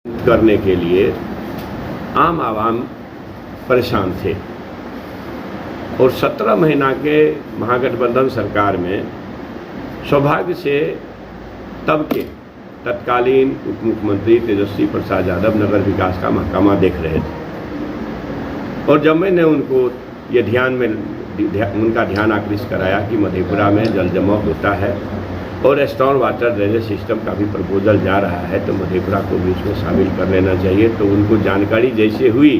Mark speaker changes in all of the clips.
Speaker 1: करने के लिए आम आवाम परेशान थे और 17 महीना के महागठबंधन सरकार में सौभाग्य से तब के तत्कालीन उप मुख्यमंत्री तेजस्वी प्रसाद यादव नगर विकास का महकमा देख रहे थे। और जब मैंने उनको ये उनका ध्यान आकृष्ट कराया कि मधेपुरा में जल जमाव होता है और स्टॉर्म वाटर ड्रेनेज सिस्टम का भी प्रपोजल जा रहा है, तो मधेपुरा को भी उसमें शामिल कर लेना चाहिए। तो उनको जानकारी जैसे हुई,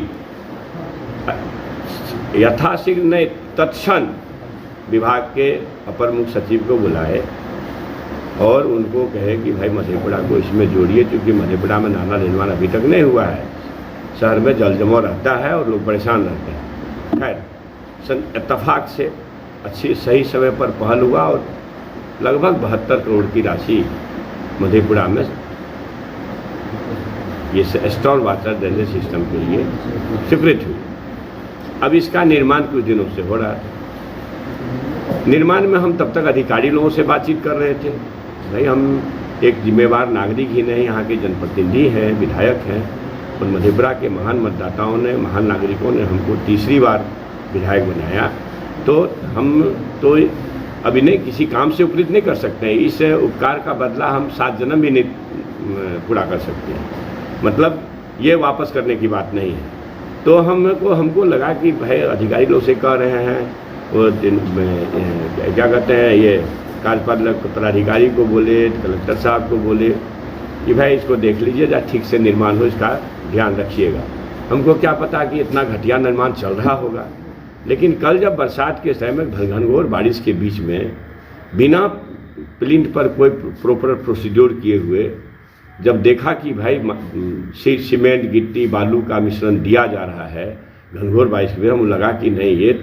Speaker 1: यथाशीघ्र ने तत्क्षण विभाग के अपर मुख्य सचिव को बुलाए और उनको कहे कि भाई मधेपुरा को इसमें जोड़िए, क्योंकि मधेपुरा में नाला निर्माण अभी तक नहीं हुआ है। शहर में जल जमाव रहता है और लोग परेशान रहते हैं। खैर, इत्तफाक से सही समय पर पहल हुआ और लगभग 72 करोड़ की राशि मधेपुरा में ये स्टॉर्म वाटर ड्रेनेज सिस्टम के लिए स्वीकृत हुई। अब इसका निर्माण कुछ दिनों से हो रहा है। निर्माण में हम तब तक अधिकारी लोगों से बातचीत कर रहे थे। भाई, हम एक जिम्मेवार नागरिक ही नहीं, यहाँ के जनप्रतिनिधि हैं, विधायक हैं, और मधेपुरा के महान मतदाताओं ने, महान नागरिकों ने हमको तीसरी बार विधायक बनाया। तो हम तो अभी नहीं किसी काम से उपकृत नहीं कर सकते हैं। इस उपकार का बदला हम 7 जन्म भी नहीं पूरा कर सकते हैं। मतलब ये वापस करने की बात नहीं है। तो हमको लगा कि भाई अधिकारी लोग से कह रहे हैं, वो क्या कहते हैं, ये कार्यपालक पदाधिकारी को बोले, कलेक्टर साहब को बोले कि भाई इसको देख लीजिए, जहाँ ठीक से निर्माण हो इसका ध्यान रखिएगा। हमको क्या पता कि इतना घटिया निर्माण चल रहा होगा। लेकिन कल जब बरसात के समय में घनघोर बारिश के बीच में बिना प्लिंथ पर कोई प्रॉपर प्रोसीड्योर किए हुए जब देखा कि भाई सीमेंट गिट्टी बालू का मिश्रण दिया जा रहा है घनघोर बारिश में, हम लगा कि नहीं, ये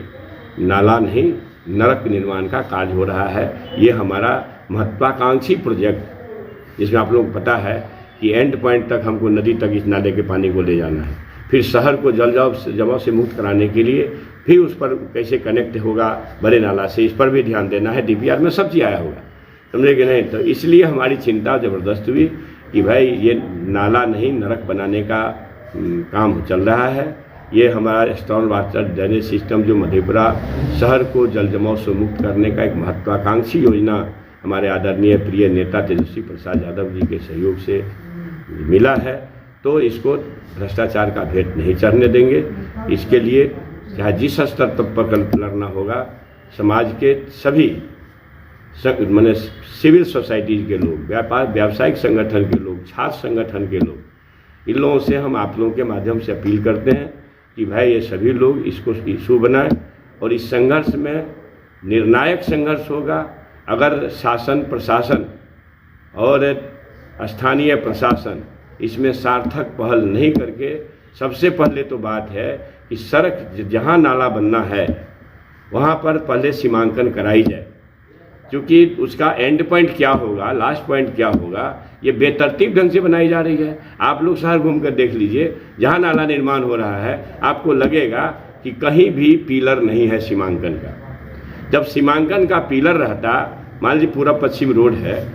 Speaker 1: नाला नहीं नरक निर्माण का कार्य हो रहा है। ये हमारा महत्वाकांक्षी प्रोजेक्ट, जिसमें आप लोग पता है कि एंड पॉइंट तक हमको नदी तक इस नाले के पानी को ले जाना है, फिर शहर को जल जमाव से मुक्त कराने के लिए फिर उस पर कैसे कनेक्ट होगा बड़े नाला से, इस पर भी ध्यान देना है। डीपीआर में सब चीज़ आया होगा, समझे कि नहीं। तो इसलिए हमारी चिंता ज़बरदस्त हुई कि भाई ये नाला नहीं नरक बनाने का काम चल रहा है। ये हमारा स्टॉर्म वाटर ड्रेनेज सिस्टम जो मधेपुरा शहर को जल जमाव से मुक्त करने का एक महत्वाकांक्षी योजना हमारे आदरणीय प्रिय नेता तेजस्वी प्रसाद यादव जी के सहयोग से मिला है, तो इसको भ्रष्टाचार का भेंट नहीं चढ़ने देंगे। इसके लिए चाहे जिस स्तर पर लड़ना होगा, समाज के सभी माने सिविल सोसाइटीज़ के लोग, व्यावसायिक संगठन के लोग, छात्र संगठन के लोग, इन लोगों से हम आप लोगों के माध्यम से अपील करते हैं कि भाई ये सभी लोग इसको इशू बनाएं और इस संघर्ष में निर्णायक संघर्ष होगा। अगर शासन प्रशासन और स्थानीय प्रशासन इसमें सार्थक पहल नहीं करके, सबसे पहले तो बात है कि सड़क जहाँ नाला बनना है वहाँ पर पहले सीमांकन कराई जाए, क्योंकि उसका एंड पॉइंट क्या होगा, लास्ट पॉइंट क्या होगा, ये बेतरतीब ढंग से बनाई जा रही है। आप लोग शहर घूम कर देख लीजिए, जहाँ नाला निर्माण हो रहा है आपको लगेगा कि कहीं भी पिलर नहीं है सीमांकन का। जब सीमांकन का पिलर रहता, मान लीजिए पूरा पश्चिम रोड है,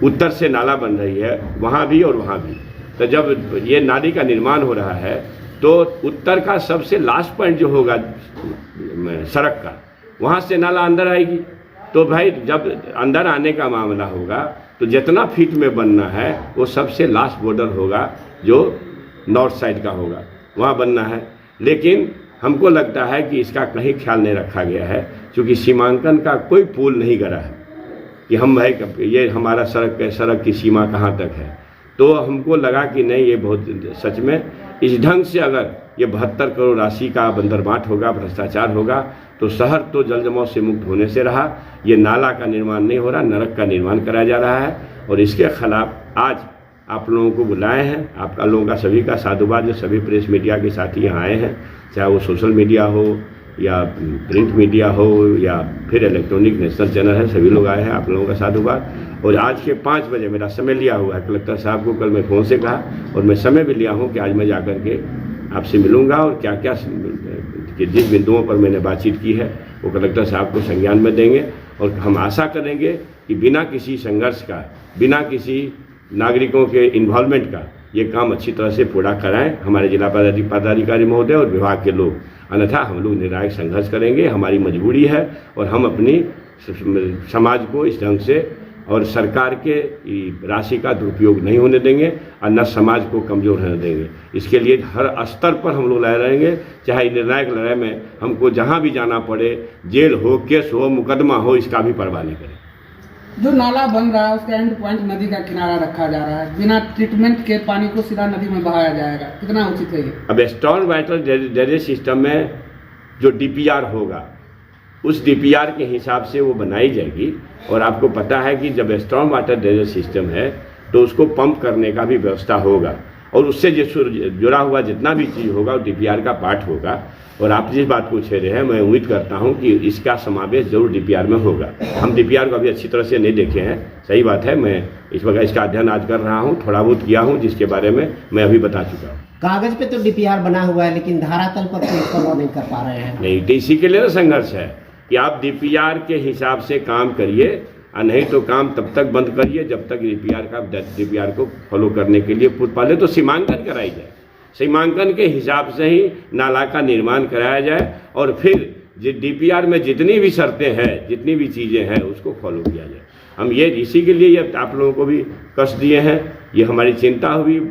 Speaker 1: उत्तर से नाला बन रही है वहाँ भी और वहाँ भी, तो जब ये नाली का निर्माण हो रहा है तो उत्तर का सबसे लास्ट पॉइंट जो होगा सड़क का, वहाँ से नाला अंदर आएगी। तो भाई जब अंदर आने का मामला होगा तो जितना फीट में बनना है वो सबसे लास्ट बॉर्डर होगा जो नॉर्थ साइड का होगा, वहाँ बनना है। लेकिन हमको लगता है कि इसका कहीं ख्याल नहीं रखा गया है, क्योंकि सीमांकन का कोई पुल नहीं करा है कि हम भाई ये हमारा सड़क की सीमा कहाँ तक है। तो हमको लगा कि नहीं, ये बहुत सच में इस ढंग से अगर ये 72 करोड़ राशि का बंदरबाट होगा, भ्रष्टाचार होगा, तो शहर तो जल जमाव से मुक्त होने से रहा, ये नाला का निर्माण नहीं हो रहा, नरक का निर्माण कराया जा रहा है। और इसके खिलाफ आज आप लोगों को बुलाए हैं, आपका लोगों का सभी का साधुवाद, जो सभी प्रेस मीडिया के साथी यहाँ आए हैं, चाहे वो सोशल मीडिया हो या प्रिंट मीडिया हो या फिर इलेक्ट्रॉनिक नेशनल चैनल है, सभी लोग आए हैं, आप लोगों का साधुवाद। और आज के 5 बजे मेरा समय लिया हुआ है, कलेक्टर साहब को कल मैं फ़ोन से कहा और मैं समय भी लिया हूँ कि आज मैं जाकर के आपसे मिलूँगा और क्या क्या कि जिस बिंदुओं पर मैंने बातचीत की है वो कलेक्टर साहब को संज्ञान में देंगे। और हम आशा करेंगे कि बिना किसी संघर्ष का, बिना किसी नागरिकों के इन्वॉल्वमेंट का ये काम अच्छी तरह से पूरा कराएं हमारे जिला पदाधिकारी महोदय और विभाग के लोग, अन्यथा हम लोग निर्णायक संघर्ष करेंगे। हमारी मजबूरी है और हम अपनी समाज को इस ढंग से और सरकार के राशि का दुरुपयोग नहीं होने देंगे और न समाज को कमज़ोर होने देंगे। इसके लिए हर स्तर पर हम लोग लड़ रहेंगे, चाहे निर्णायक लड़ाई में हमको जहां भी जाना पड़े, जेल हो, केस हो, मुकदमा हो, इसका भी परवाह नहीं करें।
Speaker 2: जो नाला बन रहा है उसका एंड पॉइंट नदी का किनारा रखा जा रहा है, बिना ट्रीटमेंट के पानी को सीधा नदी में बहाया जाएगा, कितना उचित है ये? अब
Speaker 1: स्टॉर्म वाटर ड्रेनेज सिस्टम में जो DPR होगा उस DPR के हिसाब से वो बनाई जाएगी। और आपको पता है कि जब स्टॉर्म वाटर ड्रेनेज सिस्टम है तो उसको पंप करने का भी व्यवस्था होगा और उससे जुड़ा हुआ जितना भी चीज़ होगा वो DPR का पार्ट होगा। और आप जिस बात को छेड़ रहे हैं, मैं उम्मीद करता हूं कि इसका समावेश जरूर DPR में होगा। हम DPR को अभी अच्छी तरह से नहीं देखे हैं, सही बात है। मैं इस वक्त इसका अध्ययन आज कर रहा हूं, थोड़ा बहुत किया हूं, जिसके बारे में मैं अभी बता चुका हूँ।
Speaker 3: कागज पे तो DPR बना हुआ है लेकिन धरातल पर कोई फॉलो नहीं कर पा रहे हैं।
Speaker 1: नहीं, तो इसी के लिए ना संघर्ष है कि आप DPR के हिसाब से काम करिए और नहीं तो काम तब तक बंद करिए जब तक DPR को फॉलो करने के लिए पहले तो सीमांकन कराई जाए, सीमांकन के हिसाब से ही नाला का निर्माण कराया जाए और फिर DPR में जितनी भी शर्तें हैं, जितनी भी चीज़ें हैं, उसको फॉलो किया जाए। हम ये इसी के लिए ये आप लोगों को भी कष्ट दिए हैं, ये हमारी चिंता हुई,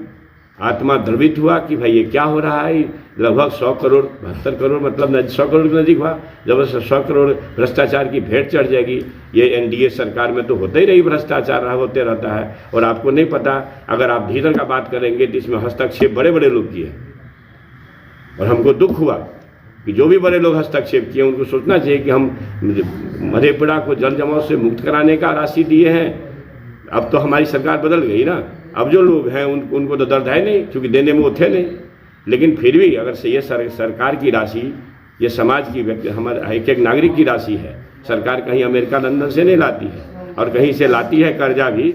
Speaker 1: आत्मा द्रवित हुआ कि भाई ये क्या हो रहा है। लगभग 100 करोड़ 72 करोड़ मतलब 100 करोड़ के नज़दीक हुआ। जब 100 करोड़ भ्रष्टाचार की भेंट चढ़ जाएगी, ये NDA सरकार में तो होते ही रही भ्रष्टाचार होते रहता है। और आपको नहीं पता, अगर आप भीतर का बात करेंगे तो इसमें हस्तक्षेप बड़े बड़े लोग किए और हमको दुख हुआ कि जो भी बड़े लोग हस्तक्षेप किए उनको सोचना चाहिए कि हम मधेपुरा को जल जमाव से मुक्त कराने का राशि दिए हैं। अब तो हमारी सरकार बदल गई ना, अब जो लोग हैं उनको तो दर्द है नहीं, क्योंकि देने में वो थे नहीं। लेकिन फिर भी अगर से ये सरकार की राशि, ये समाज की व्यक्ति, हमारे एक नागरिक की राशि है। सरकार कहीं अमेरिका लंदन से नहीं लाती है और कहीं से लाती है कर्जा भी।